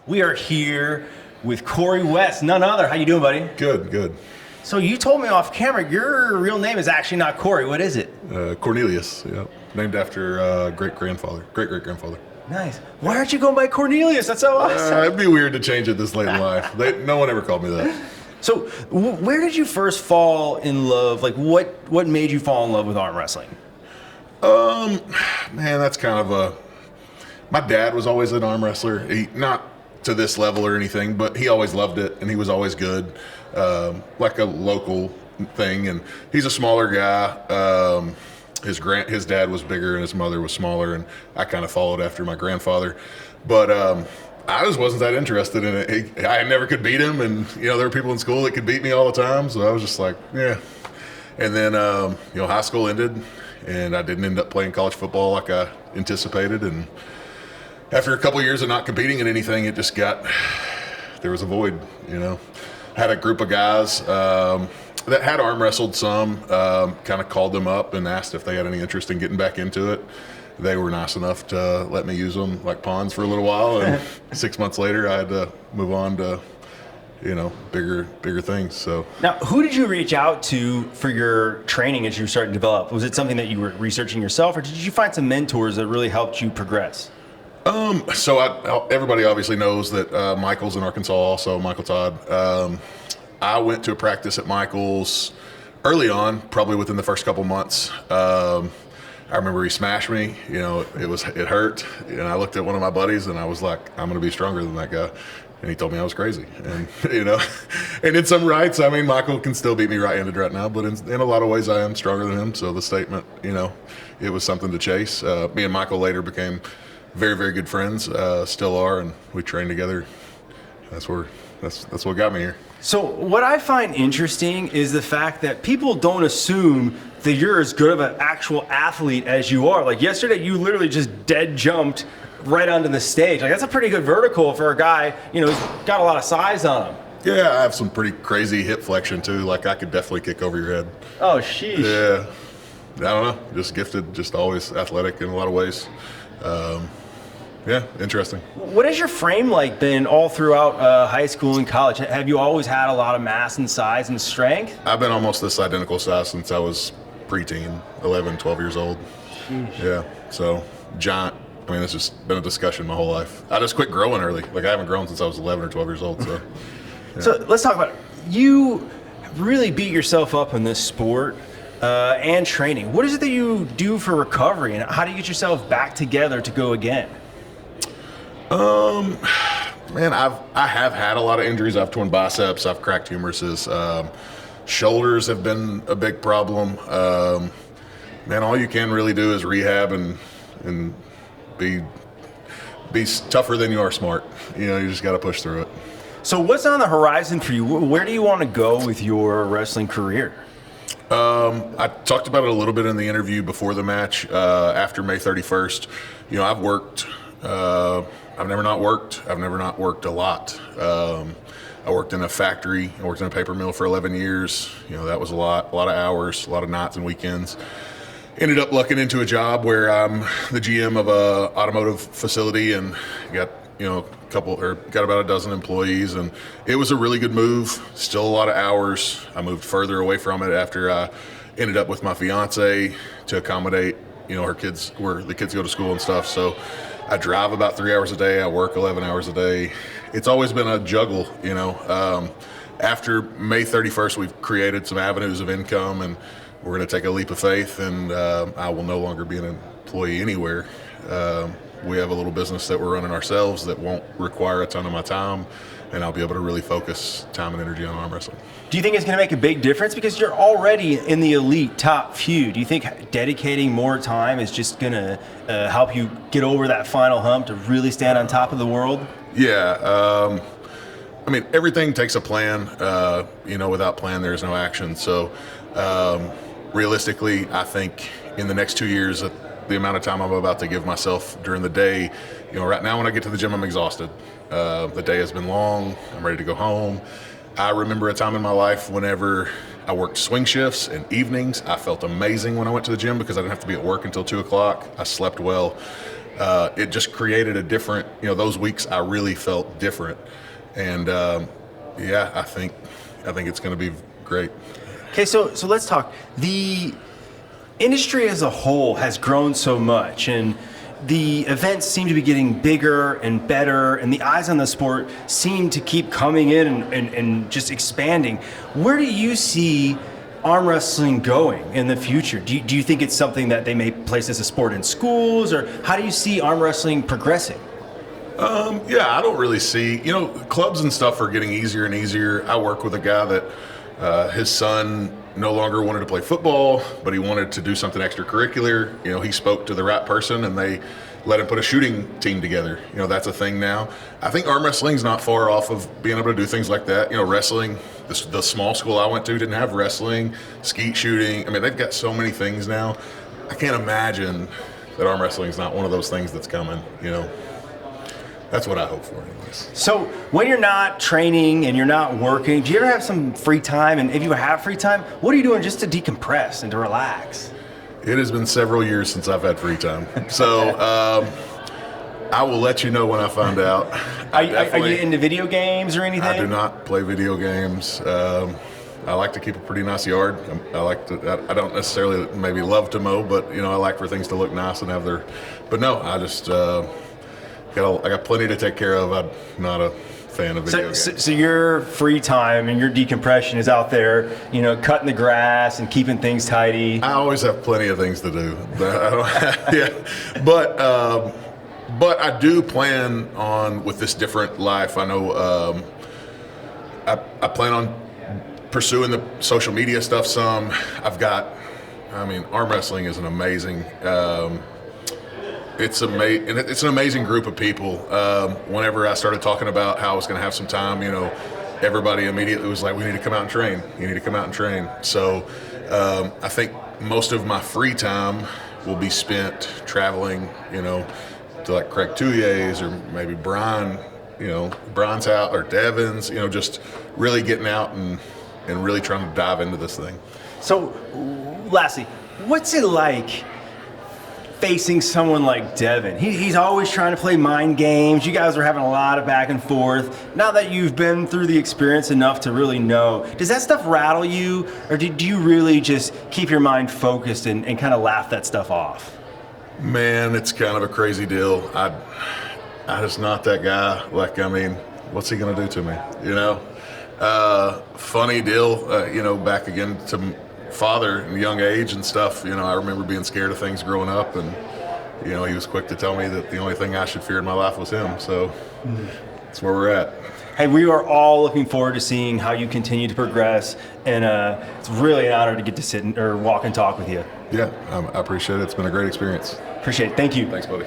We are here with Corey West, none other. How you doing, buddy? Good, good. So you told me off camera your real name is actually not Corey. What is it? Cornelius, yeah. Named after great-great-grandfather. Nice. Why aren't you going by Cornelius? That's so awesome. It'd be weird to change it this late in life. No one ever called me that. So where did you first fall in love? Like what made you fall in love with arm wrestling? Man, that's kind of a... My dad was always an arm wrestler. Not to this level or anything, but he always loved it, and he was always good. Like a local thing, and he's a smaller guy. His dad was bigger and his mother was smaller, and I kind of followed after my grandfather. But I just wasn't that interested in it. I never could beat him, and there were people in school that could beat me all the time, so I was just like, yeah. And then high school ended, and I didn't end up playing college football like I anticipated. And after a couple of years of not competing in anything, it just there was a void. Had a group of guys that had arm wrestled some, kind of called them up and asked if they had any interest in getting back into it. They were nice enough to let me use them like pawns for a little while, and 6 months later I had to move on to bigger things. So now, who did you reach out to for your training as you started to develop? Was it something that you were researching yourself, or did you find some mentors that really helped you progress? So everybody obviously knows that Michael's in Arkansas also, Michael Todd. I went to a practice at Michael's early on, probably within the first couple months. I remember he smashed me, it hurt. And I looked at one of my buddies and I was like, I'm going to be stronger than that guy. And he told me I was crazy. And, and in some rights, Michael can still beat me right-handed right now, but in a lot of ways I am stronger than him. So the statement, it was something to chase. Me and Michael later became very, very good friends, still are, and we train together. That's what got me here. So what I find interesting is the fact that people don't assume that you're as good of an actual athlete as you are. Like yesterday, you literally just dead jumped right onto the stage. Like that's a pretty good vertical for a guy, who's got a lot of size on him. Yeah, I have some pretty crazy hip flexion too. Like I could definitely kick over your head. Oh, sheesh. Yeah, I don't know. Just gifted, just always athletic in a lot of ways. Yeah, interesting. What has your frame like been all throughout high school and college? Have you always had a lot of mass and size and strength? I've been almost this identical size since I was preteen, 11, 12 years old. Sheesh. Yeah, so giant. It's just been a discussion my whole life. I just quit growing early. Like I haven't grown since I was 11 or 12 years old. So, yeah. So let's talk about it. You really beat yourself up in this sport and training. What is it that you do for recovery, and how do you get yourself back together to go again? Man, I have had a lot of injuries. I've torn biceps. I've cracked humeruses. Shoulders have been a big problem. Man, all you can really do is rehab and be tougher than you are smart. You just got to push through it. So what's on the horizon for you? Where do you want to go with your wrestling career? I talked about it a little bit in the interview before the match. After May 31st, I've worked. I've never not worked a lot. I worked in a factory. I worked in a paper mill for 11 years. That was a lot of hours, a lot of nights and weekends. Ended up lucking into a job where I'm the GM of a automotive facility and got about a dozen employees, and it was a really good move. Still a lot of hours. I moved further away from it after I ended up with my fiance to accommodate, her kids, where the kids go to school and stuff. So I drive about 3 hours a day. I work 11 hours a day. It's always been a juggle, After May 31st, we've created some avenues of income, and we're going to take a leap of faith, and I will no longer be an employee anywhere. We have a little business that we're running ourselves that won't require a ton of my time, and I'll be able to really focus time and energy on arm wrestling. Do you think it's going to make a big difference? Because you're already in the elite top few. Do you think dedicating more time is just going to help you get over that final hump to really stand on top of the world? Yeah. Everything takes a plan. Without plan, there's no action. So realistically, I think in the next 2 years, the amount of time I'm about to give myself during the day, right now when I get to the gym, I'm exhausted. The day has been long. I'm ready to go home. I remember a time in my life whenever I worked swing shifts and evenings. I felt amazing when I went to the gym because I didn't have to be at work until 2 o'clock. I slept well. it just created a different, those weeks I really felt different. And yeah, I think it's going to be great. Okay, so let's talk. The industry as a whole has grown so much, and the events seem to be getting bigger and better, and the eyes on the sport seem to keep coming in and just expanding. Where do you see arm wrestling going in the future? Do you think it's something that they may place as a sport in schools, or how do you see arm wrestling progressing? Yeah, I don't really see, clubs and stuff are getting easier and easier. I work with a guy that his son no longer wanted to play football, but he wanted to do something extracurricular. He spoke to the right person and they let him put a shooting team together. That's a thing now. I think arm wrestling's not far off of being able to do things like that. Wrestling, the small school I went to didn't have wrestling, skeet shooting. I mean, they've got so many things now. I can't imagine that arm wrestling is not one of those things that's coming. That's what I hope for anyways. So when you're not training and you're not working, do you ever have some free time? And if you have free time, what are you doing just to decompress and to relax? It has been several years since I've had free time. So I will let you know when I find out. Are you into video games or anything? I do not play video games. I like to keep a pretty nice yard. I don't necessarily maybe love to mow, but I like for things to look nice and have their. But no, I just I got plenty to take care of. I'm not a fan of video games. So your free time and your decompression is out there, cutting the grass and keeping things tidy. I always have plenty of things to do. But I do plan on, with this different life, I know I plan on pursuing the social media stuff some. Arm wrestling is an amazing, it's an amazing group of people. Whenever I started talking about how I was going to have some time, everybody immediately was like, we need to come out and train. You need to come out and train. So I think most of my free time will be spent traveling, to like Craig Tuyer's or maybe Brian, Brian's house or Devin's, just really getting out and really trying to dive into this thing. So lastly, what's it like facing someone like Devin? He's always trying to play mind games. You guys are having a lot of back and forth. Now that you've been through the experience enough to really know, does that stuff rattle you, or do you really just keep your mind focused and kind of laugh that stuff off? Man, it's kind of a crazy deal. I just not that guy. What's he gonna do to me? Funny deal. Back again to father in a young age and stuff. I remember being scared of things growing up, and he was quick to tell me that the only thing I should fear in my life was him. So that's where we're at. Hey, we are all looking forward to seeing how you continue to progress, and it's really an honor to get to sit or walk and talk with you. Yeah, I appreciate it. It's been a great experience. Appreciate it. Thank you. Thanks, buddy.